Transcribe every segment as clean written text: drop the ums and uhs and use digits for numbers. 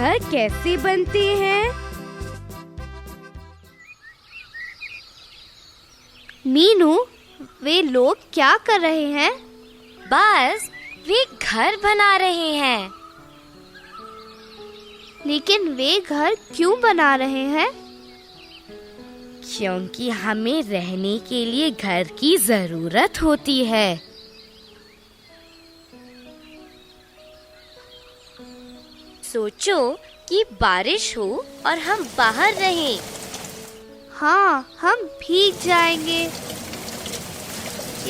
घर कैसे बनते हैं? मीनू, वे लोग क्या कर रहे हैं? बस वे घर बना रहे हैं। लेकिन वे घर क्यों बना रहे हैं? क्योंकि हमें रहने के लिए घर की जरूरत होती है। सोचो कि बारिश हो और हम बाहर रहें। हाँ, हम भीग जाएंगे।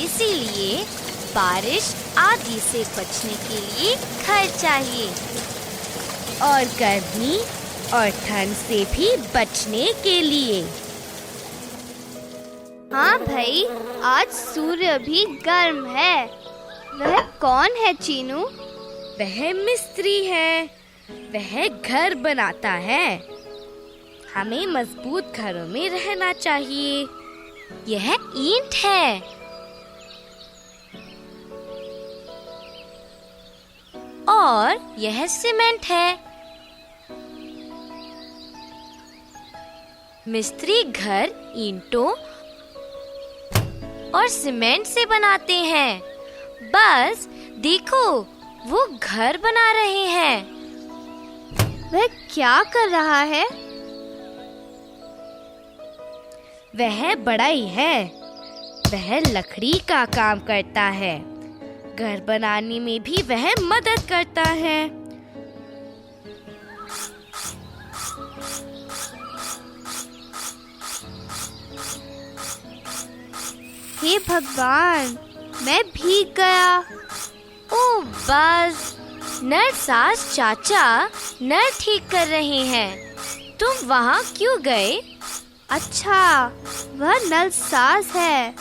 इसीलिए बारिश आदि से बचने के लिए घर चाहिए। और गर्मी और ठंड से भी बचने के लिए। हाँ भाई, आज सूर्य भी गर्म है। वह कौन है चीनू? वह मिस्त्री है। वह घर बनाता है। हमें मजबूत घरों में रहना चाहिए। यह ईंट है। और यह सीमेंट है। मिस्त्री घर ईंटों और सीमेंट से बनाते हैं। बस देखो, वो घर बना रहे हैं। वह क्या कर रहा है? वह बढ़ई है। वह लकड़ी का काम करता है। घर बनाने में भी वह मदद करता है। हे भगवान, मैं भीग गया। ओह बस, नरसास चाचा नल ठीक कर रहे हैं। तुम वहाँ क्यों गए? अच्छा, वह नल सास है।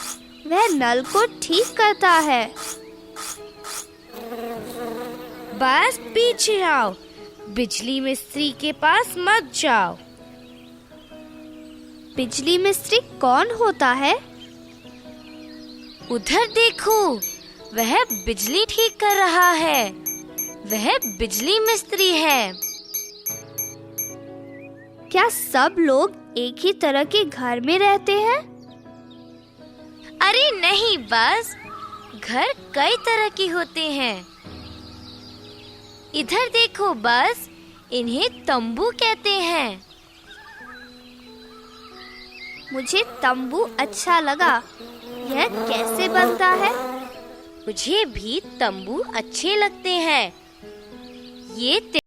वह नल को ठीक करता है। बस पीछे आओ। बिजली मिस्त्री के पास मत जाओ। बिजली मिस्त्री कौन होता है? उधर देखो, वह बिजली ठीक कर रहा है। वह बिजली मिस्त्री है। क्या सब लोग एक ही तरह के घर में रहते हैं? अरे नहीं, बस घर कई तरह के होते हैं। इधर देखो, बस इन्हें तंबू कहते हैं। मुझे तंबू अच्छा लगा। यह कैसे बनता है? मुझे भी तंबू अच्छे लगते हैं। ये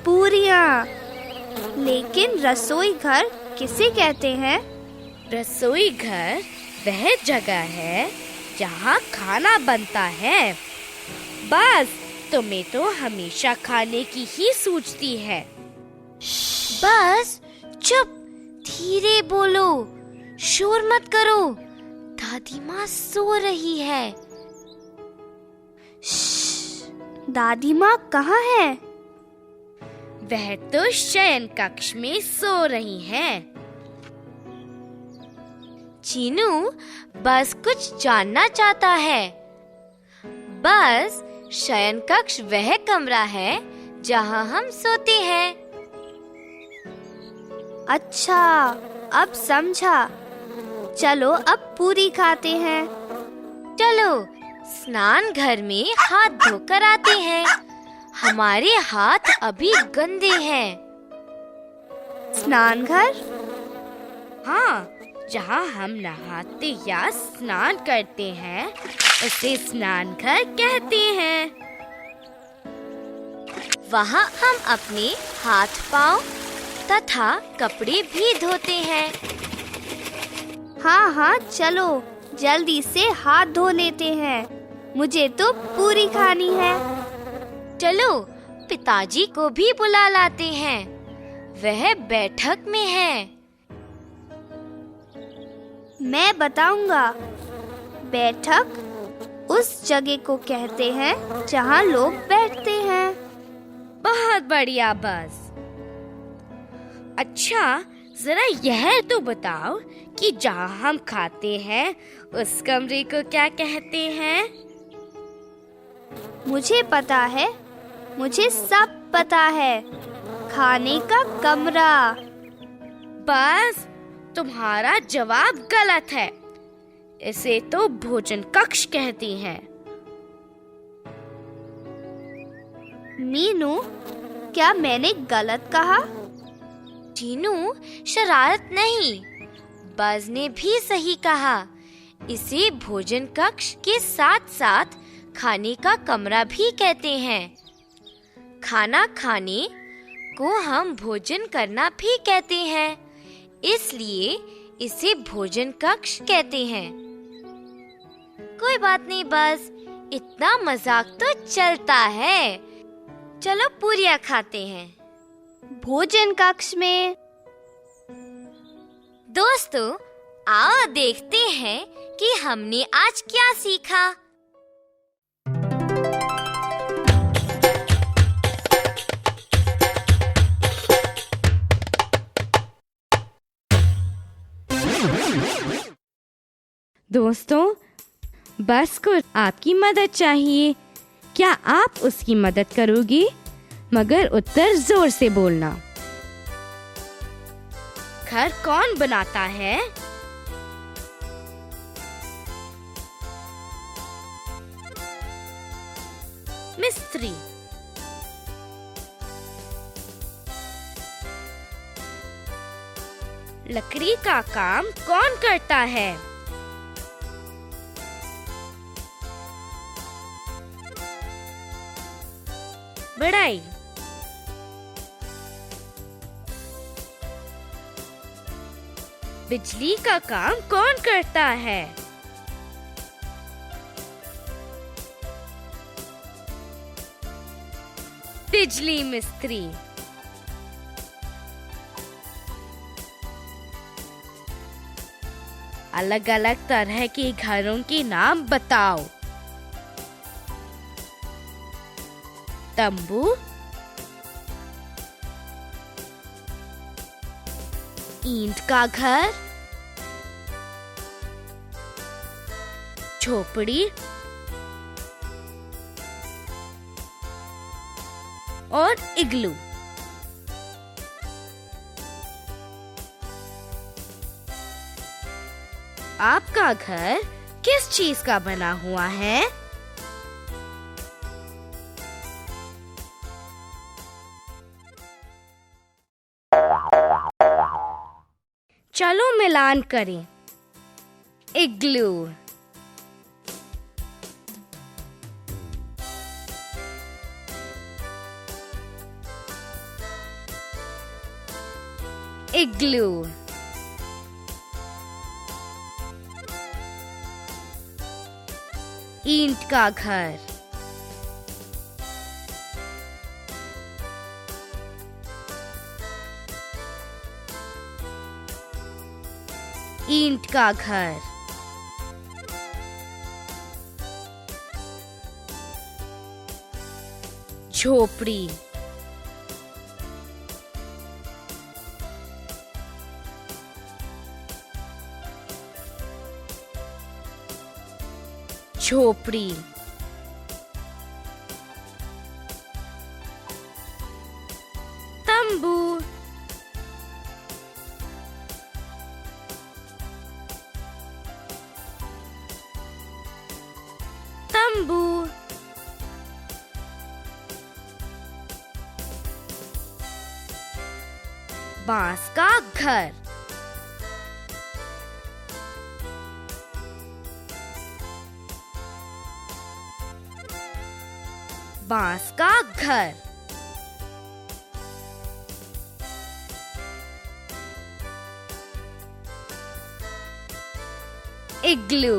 पूरियाँ। लेकिन रसोई घर किसे कहते हैं? रसोई घर वह जगह है जहाँ खाना बनता है। बस तुम्हें तो हमेशा खाने की ही सूझती है। बस चुप, धीरे बोलो। शोर मत करो, दादी माँ सो रही है। दादी माँ कहाँ है? वह तो शयन कक्ष में सो रही हैं। चीनू बस कुछ जानना चाहता है। बस शयन कक्ष वह कमरा है जहाँ हम सोते हैं। अच्छा, अब समझा। चलो अब पूरी खाते हैं। चलो स्नान घर में हाथ धोकर आते हैं। हमारे हाथ अभी गंदे हैं। स्नान घर? हाँ, जहाँ हम नहाते या स्नान करते हैं उसे स्नान घर कहते हैं। वहाँ हम अपने हाथ पाँव तथा कपड़े भी धोते हैं। हाँ हाँ, चलो जल्दी से हाथ धो लेते हैं। मुझे तो पूरी खानी है। चलो पिताजी को भी बुला लाते हैं, वह बैठक में है। मैं बताऊंगा। बैठक उस जगह को कहते हैं जहाँ लोग बैठते हैं। बहुत बढ़िया बस। अच्छा, जरा यह तो बताओ कि जहाँ हम खाते हैं उस कमरे को क्या कहते हैं? मुझे पता है, मुझे सब पता है। खाने का कमरा। बस तुम्हारा जवाब गलत है। इसे तो भोजन कक्ष कहती हैं। मीनू, क्या मैंने गलत कहा? चीनू, शरारत नहीं, बज ने भी सही कहा। इसे भोजन कक्ष के साथ साथ खाने का कमरा भी कहते हैं। खाना खाने को हम भोजन करना भी कहते हैं, इसलिए इसे भोजन कक्ष कहते हैं। कोई बात नहीं, बस इतना मजाक तो चलता है। चलो पूरियां खाते हैं। भोजन कक्ष में। दोस्तों, आओ देखते हैं कि हमने आज क्या सीखा। दोस्तों, बस को आपकी मदद चाहिए। क्या आप उसकी मदद करोगे? मगर उत्तर जोर से बोलना। घर कौन बनाता है? मिस्त्री। लकड़ी का काम कौन करता है? बढ़ाई। बिजली का काम कौन करता है? बिजली मिस्त्री। अलग अलग तरह के घरों के नाम बताओ। तंबू, ईंट का घर, झोपड़ी और इग्लू। आपका घर किस चीज का बना हुआ है? चलो मिलान करें। इग्लू, इग्लू, ईंट का घर, ईंट का घर, झोपड़ी, झोपड़ी, तंबू, तंबू, बांस का घर, बांस का घर, इग्लू,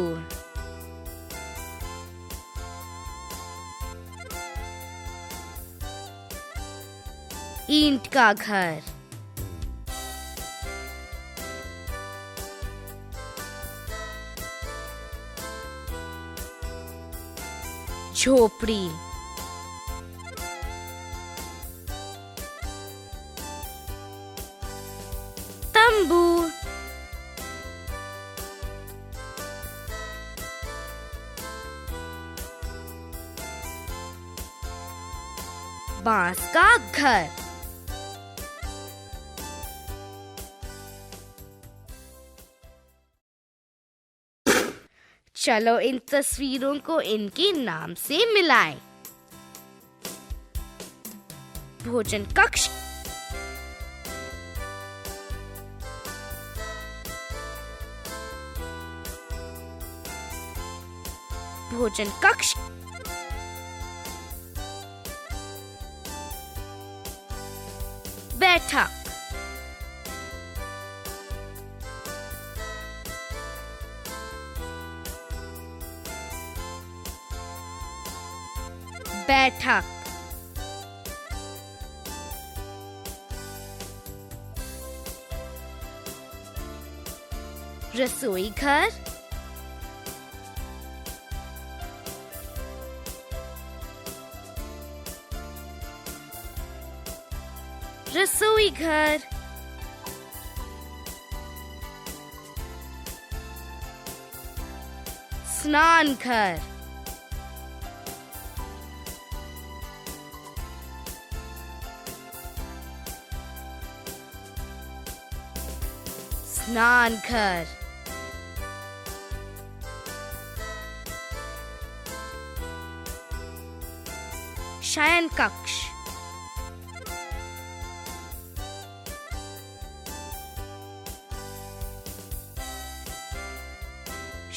ईंट का घर, झोपड़ी, तंबू, बांस का घर। चलो इन तस्वीरों को इनके नाम से मिलाएं। भोजन कक्ष, भोजन कक्ष, बैठक, बैठक, रसोई घर, रसोई घर, स्नान घर, स्नान घर, शयन कक्ष,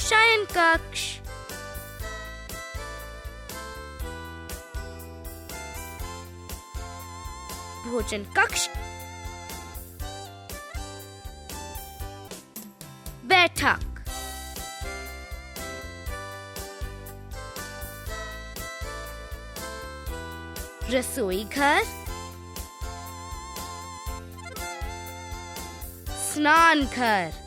शयन कक्ष, भोजन कक्ष, बैठक, रसोई घर, स्नान घर,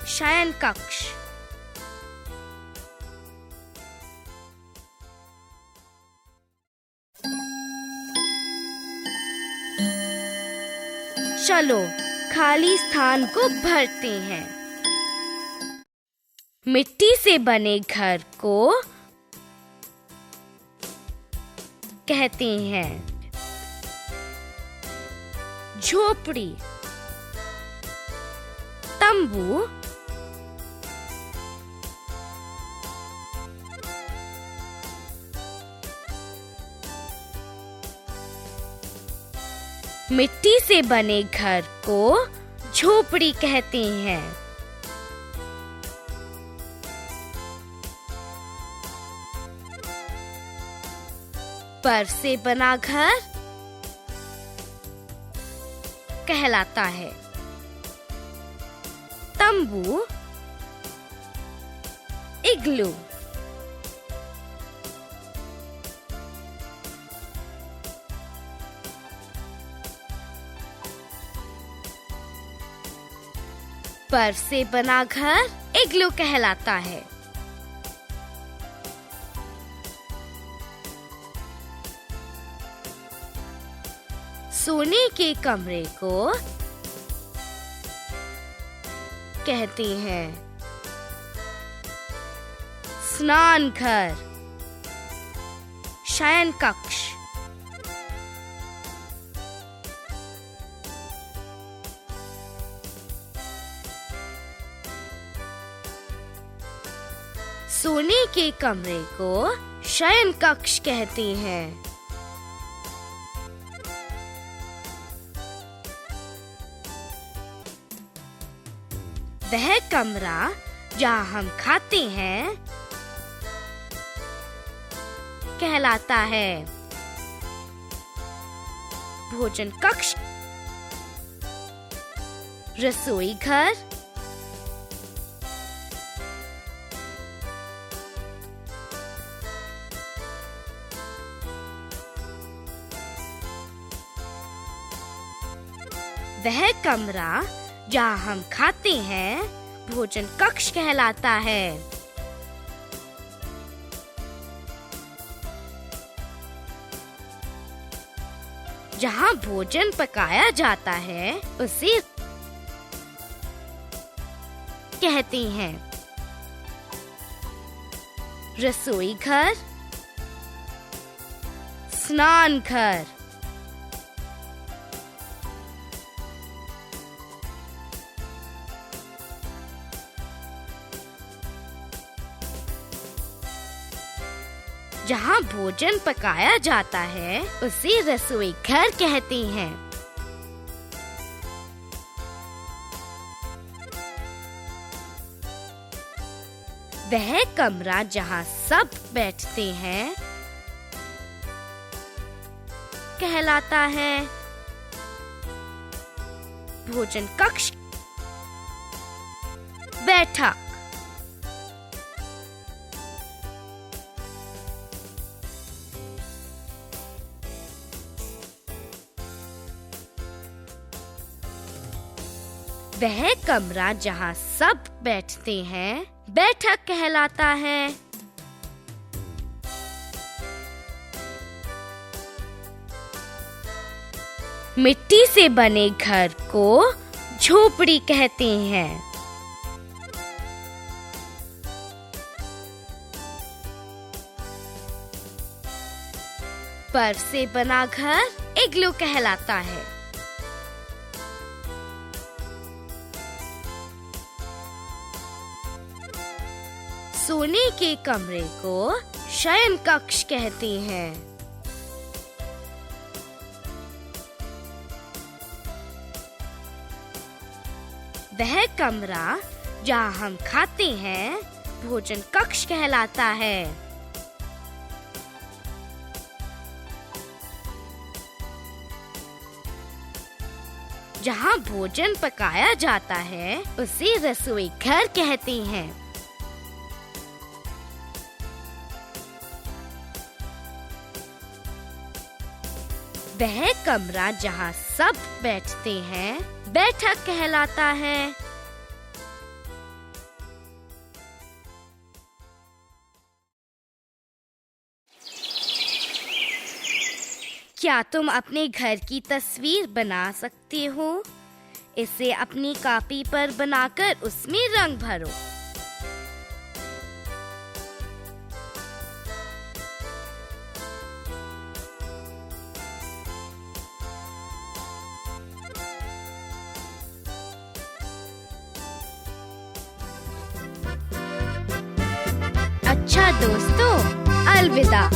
शयन कक्ष। चलो खाली स्थान को भरते हैं। मिट्टी से बने घर को कहते हैं झोपड़ी, तंबू, मिट्टी से बने घर को झोपड़ी कहते हैं। बर्फ से बना घर कहलाता है तंबू, इग्लू, बर्फ से बना घर इग्लू कहलाता है। सोने के कमरे को कहते हैं स्नान घर, शयन कक्ष। सोने के कमरे को शयन कक्ष कहते हैं। वह कमरा जहाँ हम खाते हैं कहलाता है भोजन कक्ष। रसोई घर, वह कमरा जहाँ हम खाते हैं भोजन कक्ष कहलाता है। जहाँ भोजन पकाया जाता है उसे कहते हैं रसोई घर, स्नान घर। जहाँ भोजन पकाया जाता है उसे रसोई घर कहते हैं। वह कमरा जहाँ सब बैठते हैं कहलाता है भोजन कक्ष। बैठक, वह कमरा जहाँ सब बैठते हैं बैठक कहलाता है। मिट्टी से बने घर को झोपड़ी कहते हैं। बर्फ से बना घर इग्लू कहलाता है। सोने के कमरे को शयन कक्ष कहते हैं। वह कमरा जहाँ हम खाते हैं भोजन कक्ष कहलाता है। जहाँ भोजन पकाया जाता है उसे रसोई घर कहते हैं। वह कमरा जहाँ सब बैठते हैं बैठक कहलाता है। क्या तुम अपने घर की तस्वीर बना सकते हो? इसे अपनी कॉपी पर बनाकर उसमें रंग भरो। अच्छा दोस्तों, अलविदा।